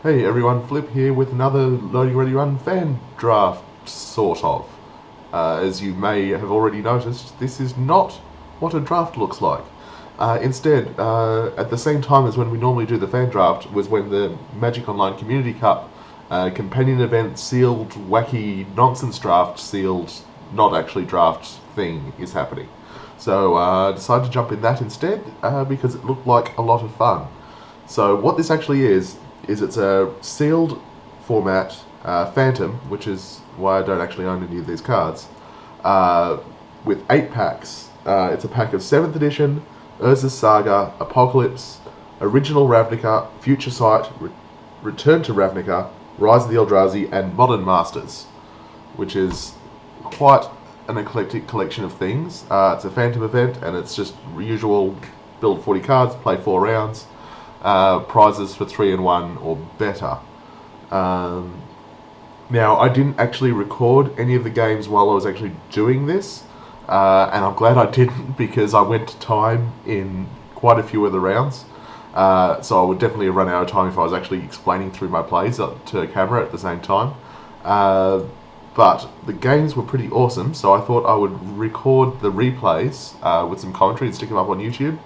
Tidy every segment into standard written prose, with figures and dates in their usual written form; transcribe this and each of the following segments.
Hey everyone, Flip here with another Loading Ready Run fan draft, sort of. As you may have already noticed, this is not what a draft looks like. Instead, at the same time as when we normally do the fan draft was when the Magic Online Community Cup companion event sealed wacky nonsense draft sealed not actually draft thing is happening. So I decided to jump in that instead because it looked like a lot of fun. So what this actually is it's a sealed format Phantom, which is why I don't actually own any of these cards, with 8 packs. It's a pack of 7th edition, Urza Saga, Apocalypse, Original Ravnica, Future Sight, Return to Ravnica, Rise of the Eldrazi and Modern Masters, which is quite an eclectic collection of things. It's a Phantom event and it's just usual build 40 cards, play 4 rounds. Prizes for 3 and 1 or better. Now, I didn't actually record any of the games while I was actually doing this, and I'm glad I didn't because I went to time in quite a few of the rounds. So I would definitely have run out of time if I was actually explaining through my plays to a camera at the same time. But the games were pretty awesome, so I thought I would record the replays with some commentary and stick them up on YouTube.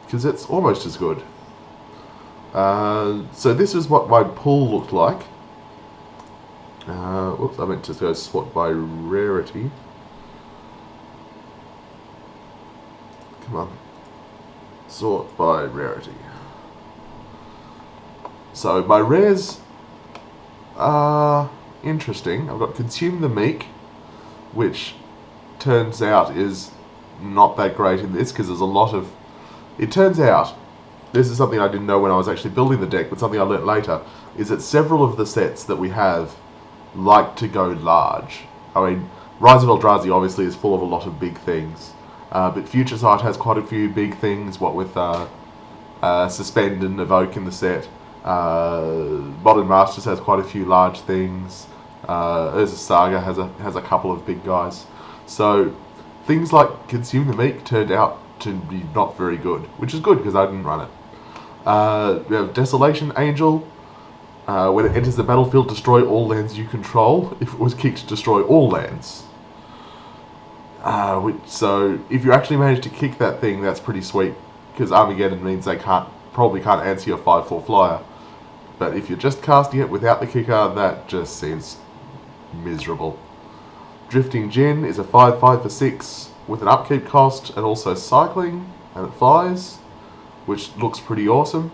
Because it's almost as good. So this is what my pool looked like. Whoops, I meant to go sort by rarity. Come on. Sort by rarity. So my rares are interesting. I've got Consume the Meek, which turns out is not that great in this because there's a lot of... It turns out, this is something I didn't know when I was actually building the deck, but something I learnt later, is that several of the sets that we have like to go large. I mean, Rise of Eldrazi obviously is full of a lot of big things, but Future Sight has quite a few big things, what with Suspend and Evoke in the set. Modern Masters has quite a few large things. Urza Saga has a couple of big guys. So, things like Consume the Meek turned out to be not very good, which is good because I didn't run it. We have Desolation Angel. When it enters the battlefield, destroy all lands you control. If it was kicked, destroy all lands. So if you actually manage to kick that thing, that's pretty sweet, because Armageddon means they probably can't answer your 5/4 flyer. But if you're just casting it without the kicker, that just seems miserable. Drifting Djinn is a 5/5 for 6 with an upkeep cost and also cycling, and it flies, which looks pretty awesome.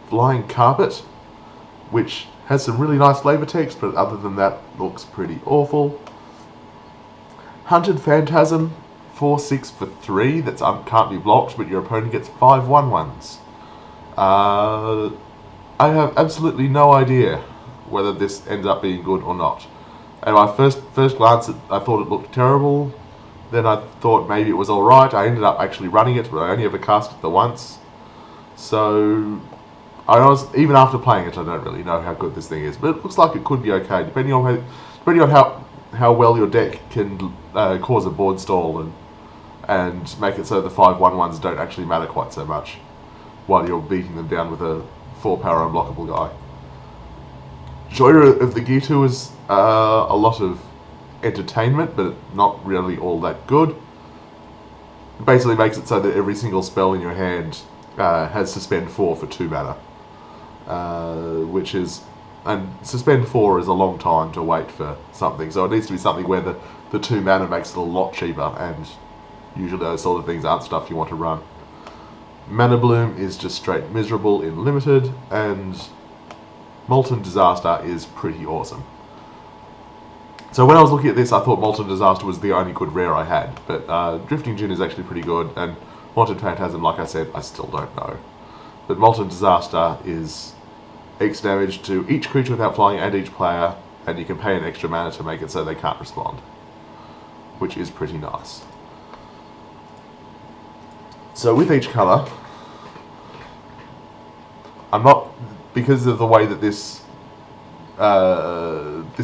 Flying Carpet, which has some really nice flavor text, but other than that, looks pretty awful. Hunted Phantasm, 4/6 for 3, that can't be blocked, but your opponent gets 5 1/1s. I have absolutely no idea whether this ends up being good or not. At my first glance, I thought it looked terrible. Then I thought maybe it was alright. I ended up actually running it, but I only ever cast it the once. So, even after playing it, I don't really know how good this thing is. But it looks like it could be okay, depending on how well your deck can cause a board stall and make it so the 5 1/1s don't actually matter quite so much while you're beating them down with a 4-power unblockable guy. Joy of the Gitu is a lot of entertainment, but not really all that good. It basically makes it so that every single spell in your hand has Suspend 4 for 2 mana. And Suspend 4 is a long time to wait for something, so it needs to be something where the 2 mana makes it a lot cheaper, and usually those sort of things aren't stuff you want to run. Mana Bloom is just straight miserable in Limited, and Molten Disaster is pretty awesome. So when I was looking at this, I thought Molten Disaster was the only good rare I had, but Drifting Djinn is actually pretty good, and Haunted Phantasm, like I said, I still don't know. But Molten Disaster is X damage to each creature without flying and each player, and you can pay an extra mana to make it so they can't respond, which is pretty nice. So with each colour, because of the way that this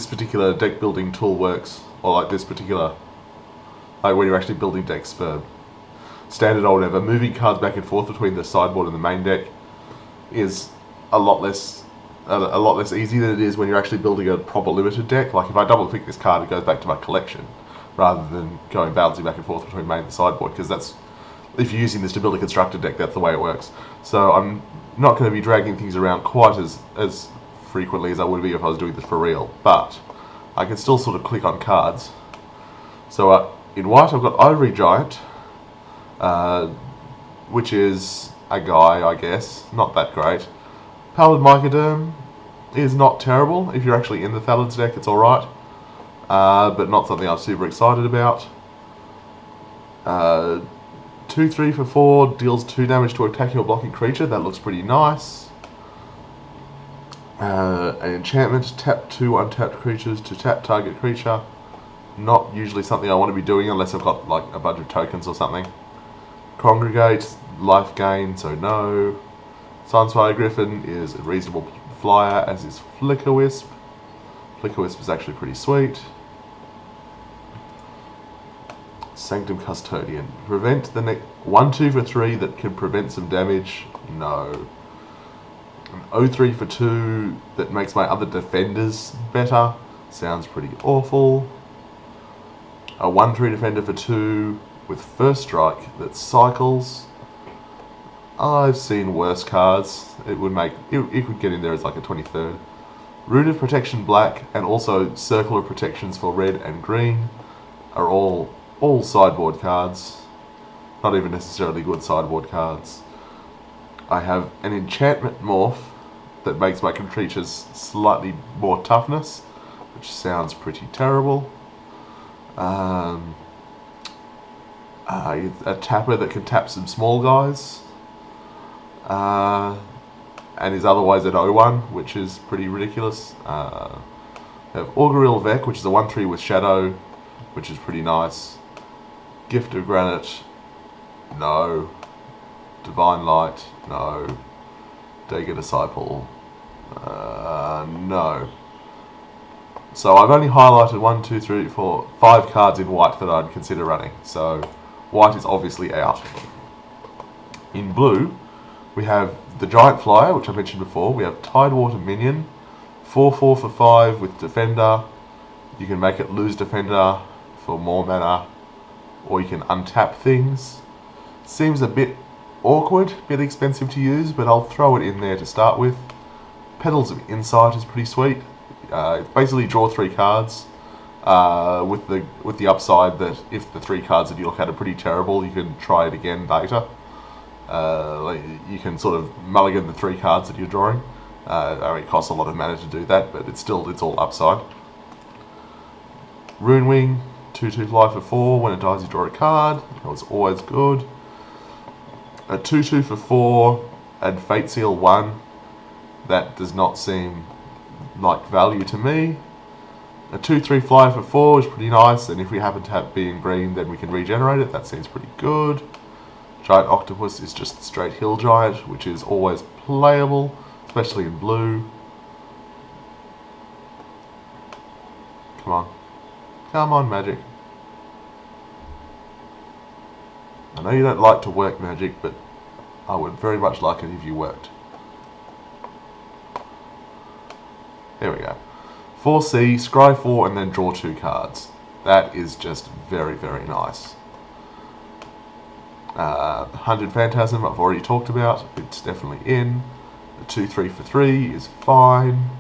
particular deck building tool works, or like when you're actually building decks for standard or whatever, moving cards back and forth between the sideboard and the main deck is a lot less a lot less easy than it is when you're actually building a proper limited deck. Like if I double click this card, it goes back to my collection, rather than going bouncing back and forth between main and sideboard, because that's, if you're using this to build a constructed deck, that's the way it works. So I'm not going to be dragging things around quite as frequently as I would be if I was doing this for real, but I can still sort of click on cards. So in white I've got Ivory Giant, which is a guy, I guess, not that great. Pallid Mycoderm is not terrible. If you're actually in the Thalids deck, it's alright, but not something I'm super excited about. 2/3 for 4 deals 2 damage to attacking or blocking creature. That looks pretty nice. An enchantment, tap 2 untapped creatures to tap target creature. Not usually something I want to be doing unless I've got like a bunch of tokens or something. Congregate, life gain, so no. Sunsfire Griffin is a reasonable flyer, as is Flicker Wisp. Flicker Wisp is actually pretty sweet. Sanctum Custodian. Prevent the next 1/2 for 3 that can prevent some damage. No. An 0/3 for 2 that makes my other defenders better. Sounds pretty awful. A 1/3 defender for 2 with first strike that cycles. I've seen worse cards. It would make it could get in there as like a 23rd. Rune of Protection black and also Circle of Protections for red and green are all sideboard cards. Not even necessarily good sideboard cards. I have an enchantment morph that makes my creatures slightly more toughness, which sounds pretty terrible. A tapper that can tap some small guys. And is otherwise at 0/1, which is pretty ridiculous. I have Augural Vec, which is a 1/3 with Shadow, which is pretty nice. Gift of Granite, no. Divine Light, no. Dagger Disciple, no. So I've only highlighted 1, 2, 3, 4, 5 cards in white that I'd consider running. So white is obviously out. In blue, we have the Giant Flyer, which I mentioned before. We have Tidewater Minion, 4/4 for 5 with Defender. You can make it lose Defender for more mana, or you can untap things. Seems a bit awkward, a bit expensive to use, but I'll throw it in there to start with. Petals of Insight is pretty sweet. It's basically draw 3 cards, with the upside that if the 3 cards that you look at are pretty terrible, you can try it again later. You can sort of mulligan the 3 cards that you're drawing. It costs a lot of mana to do that, but it's all upside. Rune Wing, 2/2 fly for 4. When it dies, you draw a card. That was always good. A 2/2 for 4 and Fate Seal 1. That does not seem like value to me. A 2/3 flyer for 4 is pretty nice, and if we happen to be in green, then we can regenerate it. That seems pretty good. Giant Octopus is just straight Hill Giant, which is always playable, especially in blue. Come on. Come on, Magic. I know you don't like to work, Magic, but I would very much like it if you worked. There we go. 4C, scry 4, and then draw 2 cards. That is just very, very nice. Hunted Phantasm, I've already talked about. It's definitely in. The 2/3 for 3 is fine.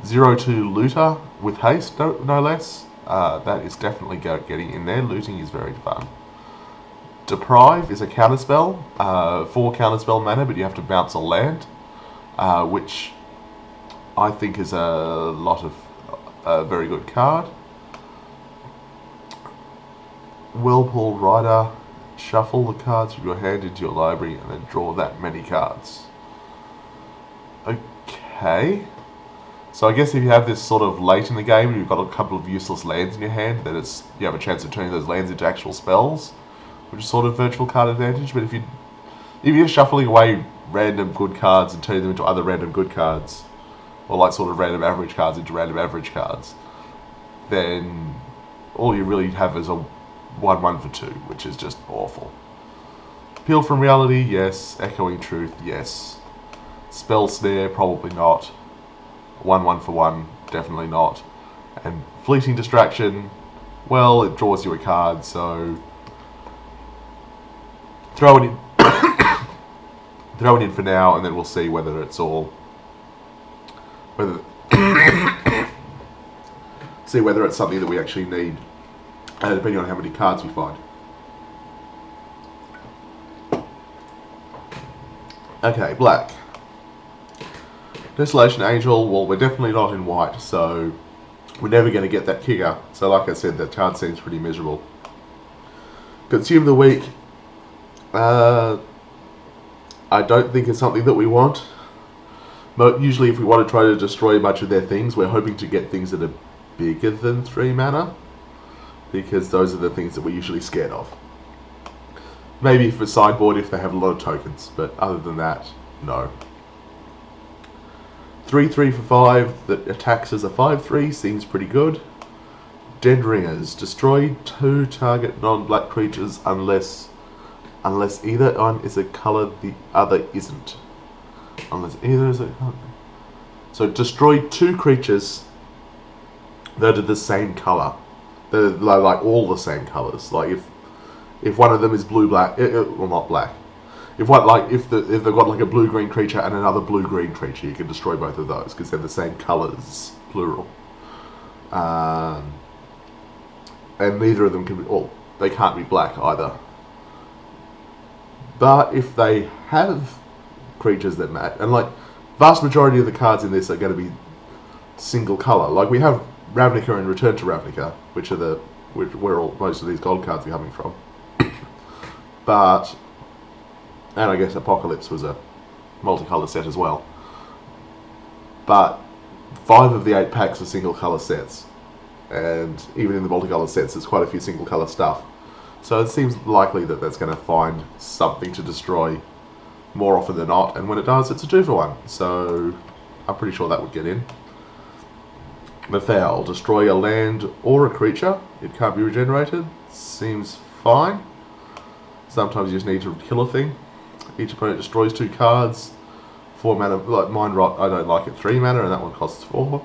0/2 Looter with haste, no less. That is definitely getting in there. Looting is very fun. Deprive is a counterspell. 4 counterspell mana, but you have to bounce a land, which I think is a very good card. Whirlpool Rider. Shuffle the cards from your hand into your library and then draw that many cards. Okay. So I guess if you have this sort of late in the game and you've got a couple of useless lands in your hand, then you have a chance of turning those lands into actual spells, which is sort of virtual card advantage. But if you're shuffling away random good cards and turning them into other random good cards, or like sort of random average cards into random average cards, then all you really have is a 1/1 for 2, which is just awful. Peel from Reality, yes. Echoing Truth, yes. Spell Snare, probably not. 1 for 1, definitely not. And Fleeting Distraction, well, it draws you a card, so throw it in. Throw it in for now, and then we'll see whether it's all see whether it's something that we actually need, depending on how many cards we find. Okay, black. Desolation Angel, well, we're definitely not in white, so we're never going to get that kicker. So like I said, that card seems pretty miserable. Consume the Weak. I don't think it's something that we want. But usually if we want to try to destroy a bunch of their things, we're hoping to get things that are bigger than 3 mana. Because those are the things that we're usually scared of. Maybe for sideboard if they have a lot of tokens, but other than that, no. 3/3 for 5 that attacks as a 5/3 seems pretty good. Dead Ringers. Destroy 2 target non-black creatures unless either one is a colour the other isn't. Unless either is a colour. So destroy 2 creatures that are the same colour. They're like all the same colours. Like if one of them is blue-black, well not black. If they've got like a blue-green creature and another blue-green creature, you can destroy both of those because they're the same colours, plural. And neither of them can be, well, they can't be black either. But if they have creatures that match, and like vast majority of the cards in this are going to be single colour. Like we have Ravnica and Return to Ravnica, which are where all most of these gold cards are coming from. But, and I guess Apocalypse was a multicolour set as well. But 5 of the 8 packs are single colour sets. And even in the multicolour sets, there's quite a few single colour stuff. So it seems likely that that's going to find something to destroy more often than not. And when it does, it's a 2 for 1. So I'm pretty sure that would get in. Mathal. Destroy a land or a creature. It can't be regenerated. Seems fine. Sometimes you just need to kill a thing. Each opponent destroys 2 cards. 4 mana, like Mind Rot, I don't like it, 3 mana, and that one costs 4.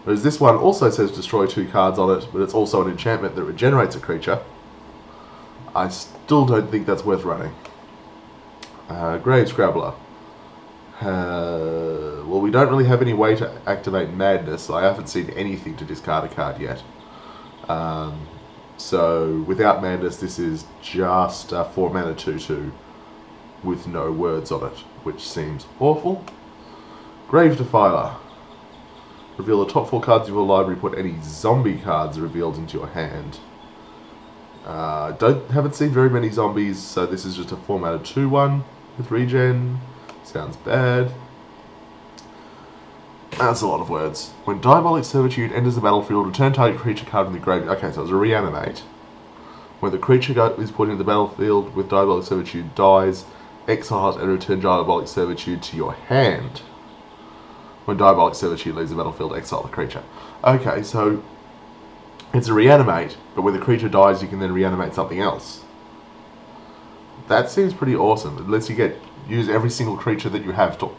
Whereas this one also says destroy 2 cards on it, but it's also an enchantment that regenerates a creature. I still don't think that's worth running. Grave Scrabbler. Well, we don't really have any way to activate Madness. I haven't seen anything to discard a card yet. So, without Madness, this is just a 4 mana 2/2 with no words on it, which seems awful. Grave Defiler. Reveal the top 4 cards of your library, put any zombie cards revealed into your hand. Haven't seen very many zombies, so this is just a 4 mana 2/1 with regen. Sounds bad. That's a lot of words. When Diabolic Servitude enters the battlefield, return target creature card from the graveyard. Okay, so it's a reanimate. When the creature is put into the battlefield with Diabolic Servitude dies, exile it and return Diabolic Servitude to your hand. When Diabolic Servitude leaves the battlefield, exile the creature. Okay, so it's a reanimate, but when the creature dies, you can then reanimate something else. That seems pretty awesome. It lets you use every single creature that you have to...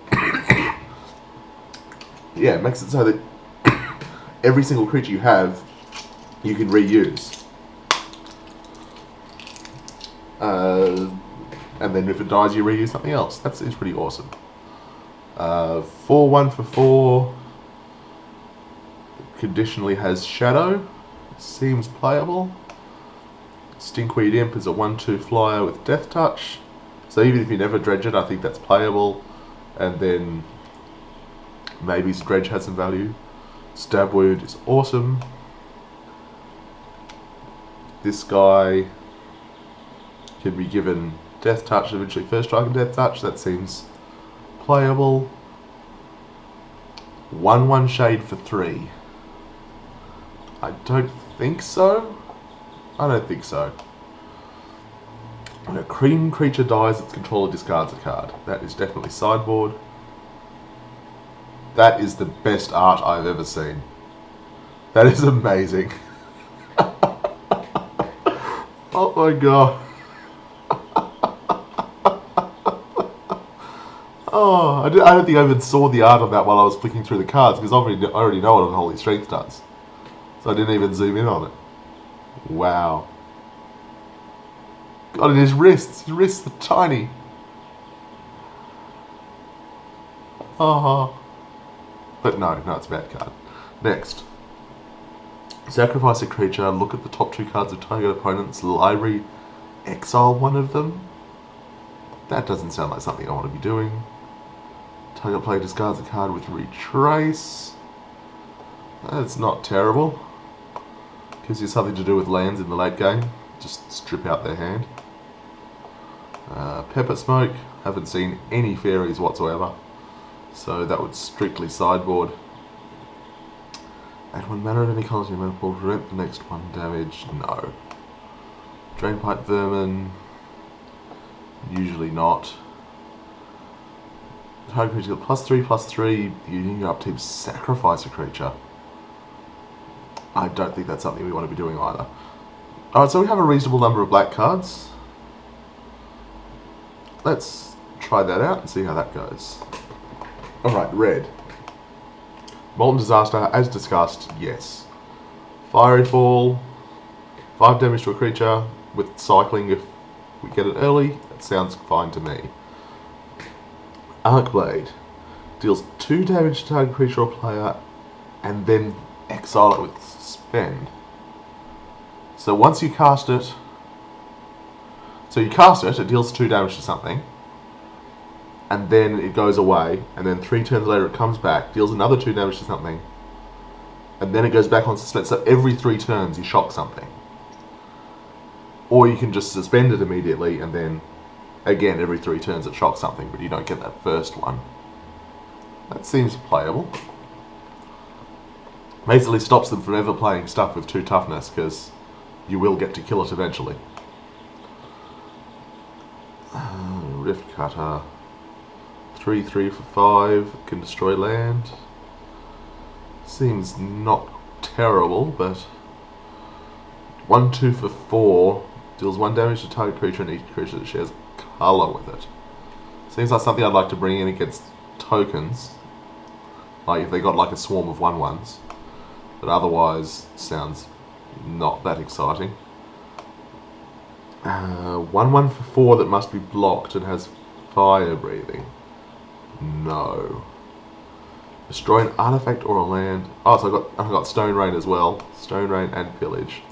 Yeah, it makes it so that every single creature you have, you can reuse. And then if it dies, you reuse something else. That seems pretty awesome. 4/1 for 4. Conditionally has Shadow. Seems playable. Stinkweed Imp is a 1/2 flyer with Death Touch. So even if you never dredge it, I think that's playable. And then maybe Dredge has some value. Stab Wound is awesome. This guy can be given Death Touch, eventually First Strike and Death Touch. That seems playable. 1/1 Shade for 3. I don't think so. I don't think so. When a green creature dies, its controller discards a card. That is definitely sideboard. That is the best art I've ever seen. That is amazing. Oh my god. Oh, I don't think I even saw the art on that while I was flicking through the cards, because I already know what Unholy Strength does. So I didn't even zoom in on it. Wow. God, and his wrists are tiny. But no, it's a bad card. Next. Sacrifice a creature, look at the top 2 cards of target opponent's library, exile one of them. That doesn't sound like something I want to be doing. Target player discards a card with retrace. That's not terrible. Gives you something to do with lands in the late game. Just strip out their hand. Pepper Smoke. Haven't seen any fairies whatsoever. So that would strictly sideboard. Add 1 mana at any color to your mana pool. Prevent the next 1 damage. No. Drainpipe Vermin. Usually not. Target creature got +3/+3. Using your upkeep, sacrifice a creature. I don't think that's something we want to be doing either. Alright, so we have a reasonable number of black cards. Let's try that out and see how that goes. Alright, red. Molten Disaster, as discussed, yes. Fiery Fall, 5 damage to a creature with cycling if we get it early. That sounds fine to me. Arcblade deals 2 damage to target creature or player and then exile it with Suspend. So once you cast it, it deals 2 damage to something, and then it goes away, and then 3 turns later it comes back, deals another 2 damage to something, and then it goes back on Suspend. So every 3 turns you shock something. Or you can just suspend it immediately, and then again every 3 turns it shocks something, but you don't get that first one. That seems playable. Basically stops them from ever playing stuff with 2 toughness, because you will get to kill it eventually. Rift Cutter. 3/3 for 5, can destroy land. Seems not terrible, but 1/2 for 4 deals 1 damage to target creature and each creature that shares colour with it. Seems like something I'd like to bring in against tokens, like if they got like a swarm of 1/1s, but otherwise sounds not that exciting. 1/1 for 4 that must be blocked and has fire breathing. No. Destroy an artifact or a land. Oh, so I got Stone Rain as well. Stone Rain and Pillage.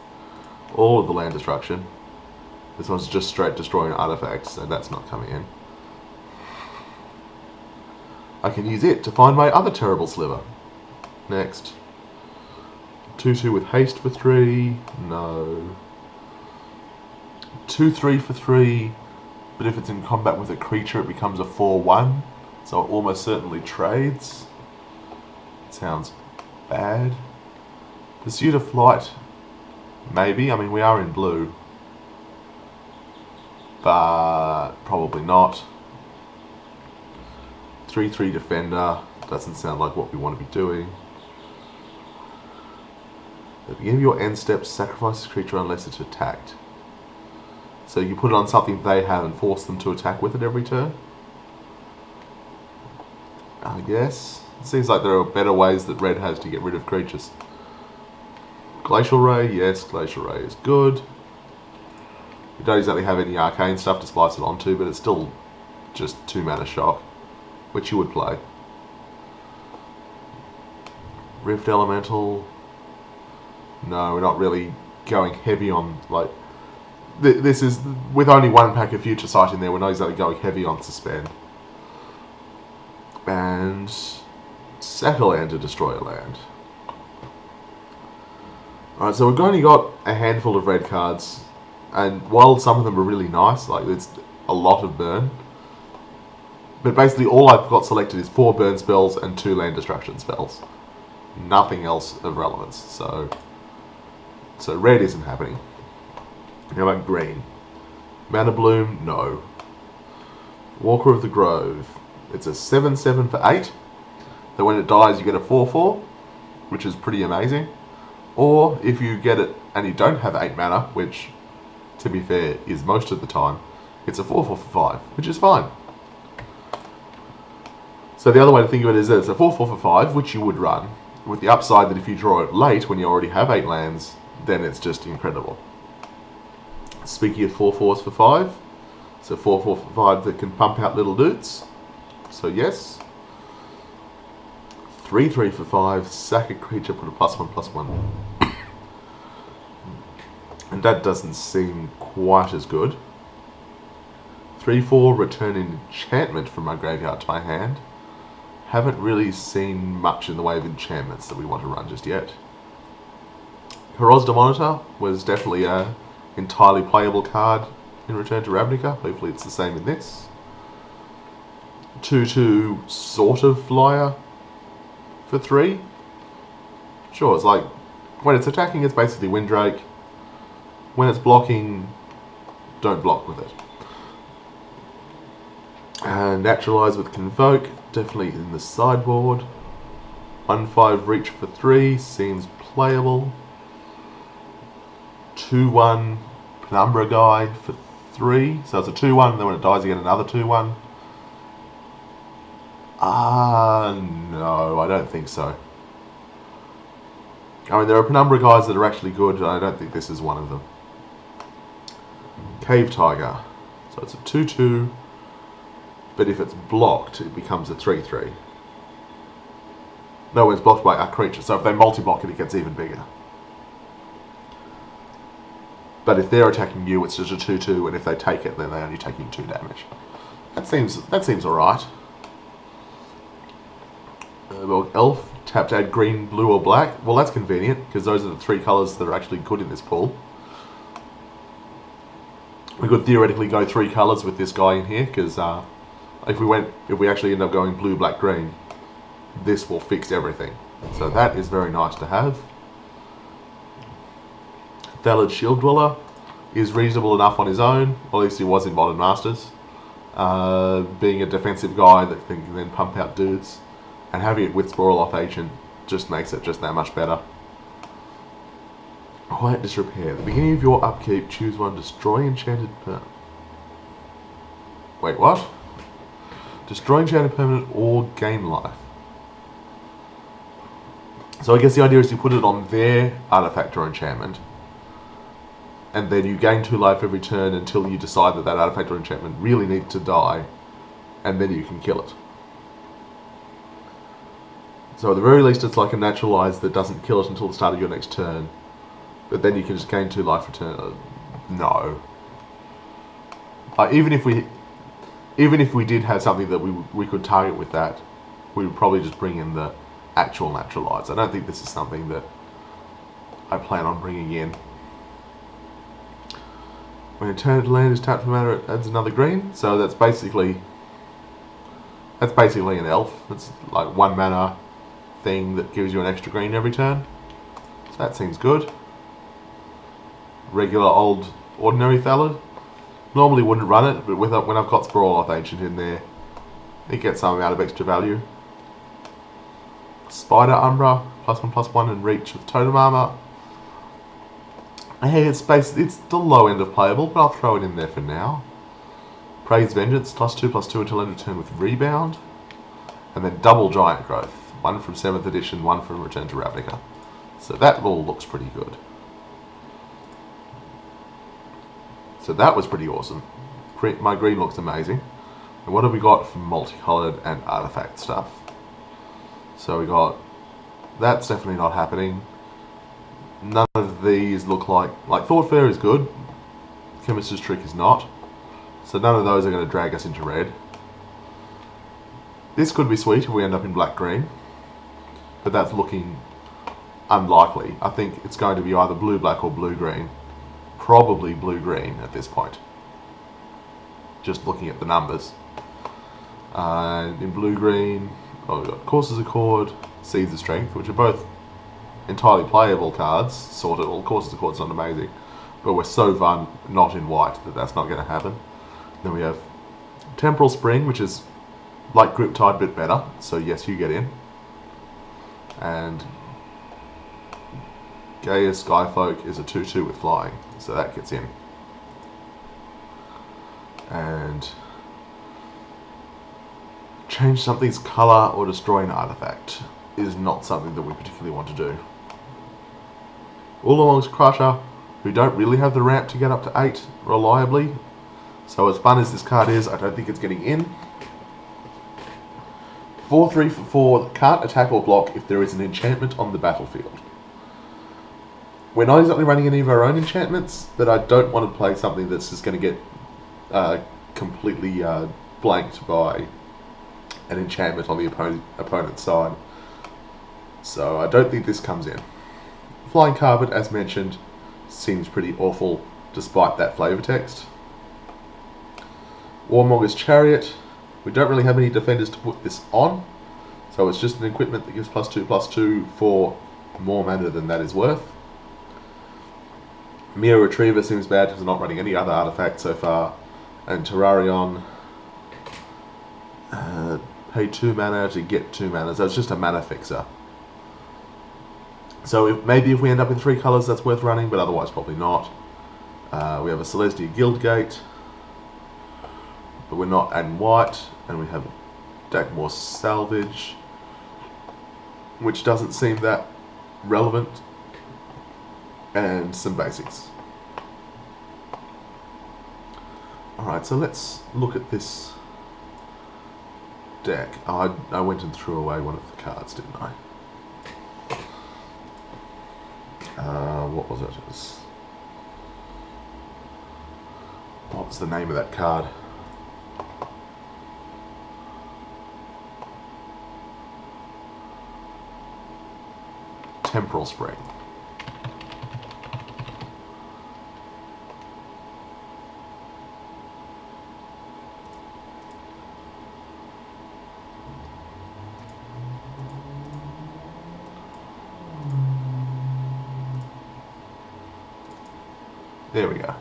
All of the land destruction. This one's just straight destroying artifacts, so that's not coming in. I can use it to find my other terrible sliver. Next. 2/2 with haste for 3. No. 2/3 for 3, but if it's in combat with a creature it becomes a 4/1, so it almost certainly trades. It sounds bad. Pursuit of Flight, maybe. I mean, we are in blue, but probably not. 3/3 Defender, doesn't sound like what we want to be doing. At the beginning of your end step, sacrifice this creature unless it's attacked. So you put it on something they have and force them to attack with it every turn? I guess. It seems like there are better ways that red has to get rid of creatures. Glacial Ray, yes, Glacial Ray is good. We don't exactly have any arcane stuff to splice it onto, but it's still just 2 mana shock, which you would play. Rift Elemental. No, we're not really going heavy on, like, this is, with only 1 pack of Future Sight in there, we're not exactly going heavy on Suspend. And sack a land to destroy a land. Alright, so we've only got a handful of red cards, and while some of them are really nice, like it's a lot of burn, but basically all I've got selected is 4 burn spells and 2 land destruction spells. Nothing else of relevance, so red isn't happening. How about green? Mana Bloom, no. Walker of the Grove. It's a 7/7 for 8. So when it dies you get a 4/4, which is pretty amazing. Or if you get it and you don't have 8 mana, which to be fair is most of the time, it's a 4/4 for 5, which is fine. So the other way to think of it is that it's a 4/4 for 5, which you would run, with the upside that if you draw it late when you already have 8 lands, then it's just incredible. Speaking of 4/4s for 5, it's a 4/4 for 5 that can pump out little dudes. So yes. 3/3 for 5, sack a creature, put a +1/+1. And that doesn't seem quite as good. 3/4, return an enchantment from my graveyard to my hand. Haven't really seen much in the way of enchantments that we want to run just yet. Herozda Monitor was definitely a entirely playable card in Return to Ravnica. Hopefully it's the same in this. 2/2 sort of flyer for 3. Sure, it's like when it's attacking, it's basically Windrake. When it's blocking, don't block with it. Naturalize with Convoke, definitely in the sideboard. 1/5 reach for 3 seems playable. 2/1 Penumbra Guide for 3, so it's a 2/1, and then when it dies you get another 2/1. No, I don't think so. I mean, there are Penumbra Guides that are actually good, and I don't think this is one of them. Cave Tiger, so it's a 2/2. But if it's blocked, it becomes a 3/3. No, it's blocked by a creature. So if they multi-block it, it gets even bigger. But if they're attacking you, it's just a 2/2, and if they take it, then they're only taking 2 damage. That seems alright. Well, Elf, tap to add green, blue, or black. Well, that's convenient, because those are the 3 colours that are actually good in this pool. We could theoretically go 3 colours with this guy in here, because if we actually end up going blue, black, green, this will fix everything. So that is very nice to have. Thallid Shield Dweller is reasonable enough on his own, or at least he was in Modern Masters. Being a defensive guy that can then pump out dudes, and having it with Sporoloth Agent just makes it just that much better. Quiet Disrepair. At the beginning of your upkeep, choose one, destroy enchanted Wait, what? Destroy enchanted permanent or gain life. So I guess the idea is you put it on their artifact or enchantment, and then you gain 2 life every turn until you decide that that artifact or enchantment really needs to die, and then you can kill it. So at the very least it's like a naturalize that doesn't kill it until the start of your next turn, but then you can just gain 2 life return. No. Even if we did have something that we could target with that, we would probably just bring in the actual naturalize. I don't think this is something that I plan on bringing in. When a turn land is tapped from mana, it adds another green. So that's basically an elf. It's like 1 mana thing that gives you an extra green every turn. So that seems good. Regular old ordinary Thallid. Normally wouldn't run it, but when I've got Sporoloth Ancient in there, it gets some amount of extra value. Spider Umbra, +1/+1 and reach with Totem Armor. Hey, it's the low end of playable, but I'll throw it in there for now. Praise Vengeance, +2/+2 until end of turn with Rebound. And then double Giant Growth. 1 from 7th edition, 1 from Return to Ravnica. So that all looks pretty good. So that was pretty awesome. My green looks amazing. And what have we got for multicolored and artifact stuff? So we got... That's definitely not happening. None of these look like Thought Fair is good. Chemist's Trick is not. So none of those are going to drag us into red. This could be sweet if we end up in black-green. But that's looking unlikely. I think it's going to be either blue-black or blue-green. Probably blue-green at this point. Just looking at the numbers. In blue-green, we've got Courses of Chord, Seeds of Strength, which are both entirely playable cards, sort of. Well, Courses of Chord's not amazing, but we're so not in white that that's not going to happen. Then we have Temporal Spring, which is like Griptide, but better, so yes, you get in. And Gaia Skyfolk is a 2/2 with flying, so that gets in. And change something's colour or destroy an artifact is not something that we particularly want to do. Ulamog's Crusher, who don't really have the ramp to get up to 8 reliably. So as fun as this card is, I don't think it's getting in. 4/3 for 4, can't attack or block if there is an enchantment on the battlefield. We're not exactly running any of our own enchantments, but I don't want to play something that's just going to get completely blanked by an enchantment on the opponent's side. So I don't think this comes in. Flying Carpet, as mentioned, seems pretty awful despite that flavor text. Warmonger's Chariot. We don't really have any defenders to put this on, so it's just an equipment that gives +2/+2 for more mana than that is worth. Mirror Retriever seems bad because we're not running any other artifacts so far. And Terrarion, pay 2 mana to get 2 mana, so it's just a mana fixer. So maybe if we end up in 3 colours, that's worth running, but otherwise probably not. We have a Celestia Guildgate, but we're not adding white, and we have a Dakmor Salvage, which doesn't seem that relevant, and some basics. Alright, so let's look at this deck. Oh, I went and threw away one of the cards, didn't I? What was it? What was the name of that card? Temporal Spring. There we go.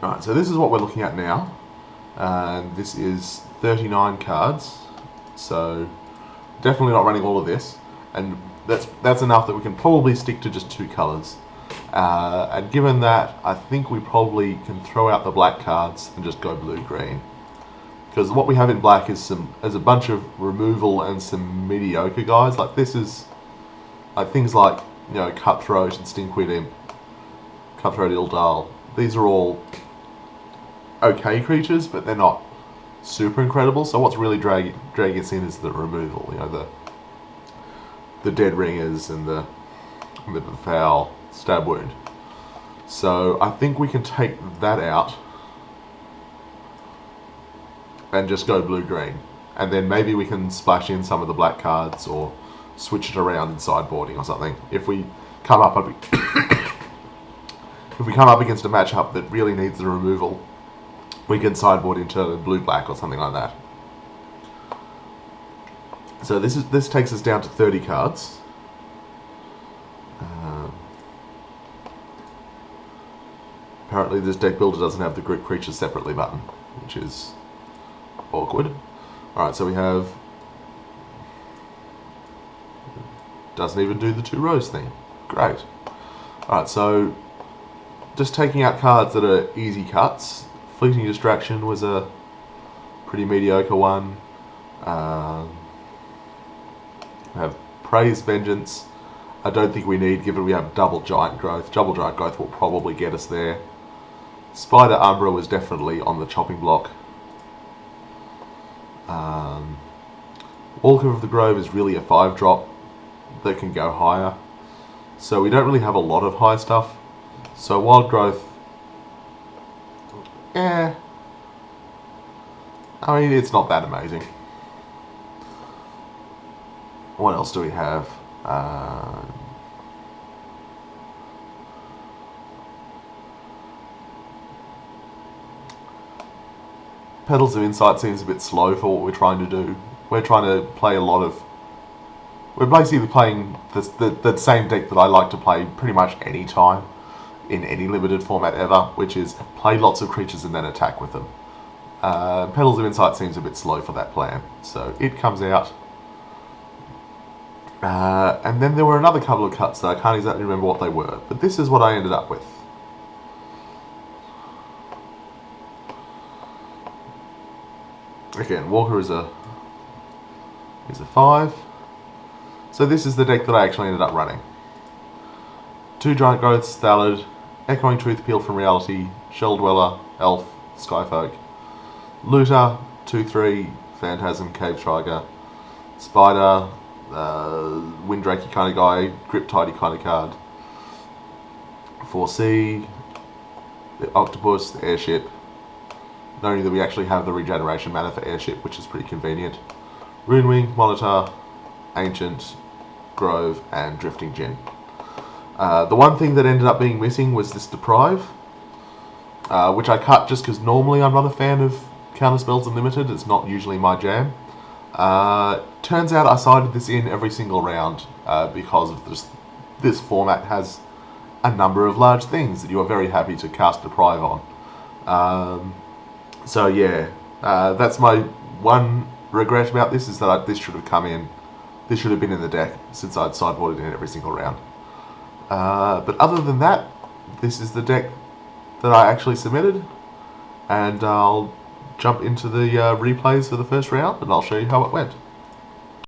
Alright, so this is what we're looking at now. This is 39 cards. So definitely not running all of this. And that's enough that we can probably stick to just 2 colours. And given that, I think we probably can throw out the black cards and just go blue-green. Because what we have in black is a bunch of removal and some mediocre guys. Like this is like things like, you know, Cutthroat and Stinkweed Imp, Cutthroat Ildal. These are all okay creatures, but they're not super incredible. So what's really dragging us in is the removal. You know, the Dead Ringers and the Foul Stab Wound. So I think we can take that out and just go blue-green. And then maybe we can splash in some of the black cards or switch it around in sideboarding or something. If we come up against a matchup that really needs the removal, we can sideboard into blue-black or something like that. So this takes us down to 30 cards. Apparently this deck builder doesn't have the group creatures separately button, which is awkward. Alright, so we have... Doesn't even do the 2 rows thing. Great. Alright, so just taking out cards that are easy cuts. Fleeting Distraction was a pretty mediocre one. We have Praise Vengeance. I don't think we need, given we have Double Giant Growth. Double Giant Growth will probably get us there. Spider Umbra was definitely on the chopping block. Walker of the Grove is really a 5-drop that can go higher. So we don't really have a lot of high stuff. So Wild Growth, I mean, it's not that amazing. What else do we have? Petals of Insight seems a bit slow for what we're trying to do. We're trying to play a lot of... We're basically playing the same deck that I like to play pretty much any time in any limited format ever, which is play lots of creatures and then attack with them. Petals of Insight seems a bit slow for that plan, so it comes out. And then there were another couple of cuts that I can't exactly remember what they were, but this is what I ended up with. Again, Walker is a 5. So this is the deck that I actually ended up running. 2 Giant Growths, Thallid, Echoing Truth, Peel from Reality, Shell Dweller, Elf, Skyfolk, Looter, 2/3, Phantasm, Cave Trigger, Spider, Windrakey kind of guy, Grip Tidy kind of card, 4C, the Octopus, the Airship, knowing that we actually have the regeneration mana for Airship, which is pretty convenient, Runewing, Monitor, Ancient, Grove, and Drifting Djinn. The one thing that ended up being missing was this Deprive, which I cut just because normally I'm not a fan of Counterspells Unlimited. It's not usually my jam. Turns out I sided this in every single round because of this format has a number of large things that you are very happy to cast Deprive on. So yeah, that's my one regret about this, is that this should have come in. This should have been in the deck since I'd sideboarded in every single round. But other than that, this is the deck that I actually submitted, and I'll jump into the replays for the first round and I'll show you how it went.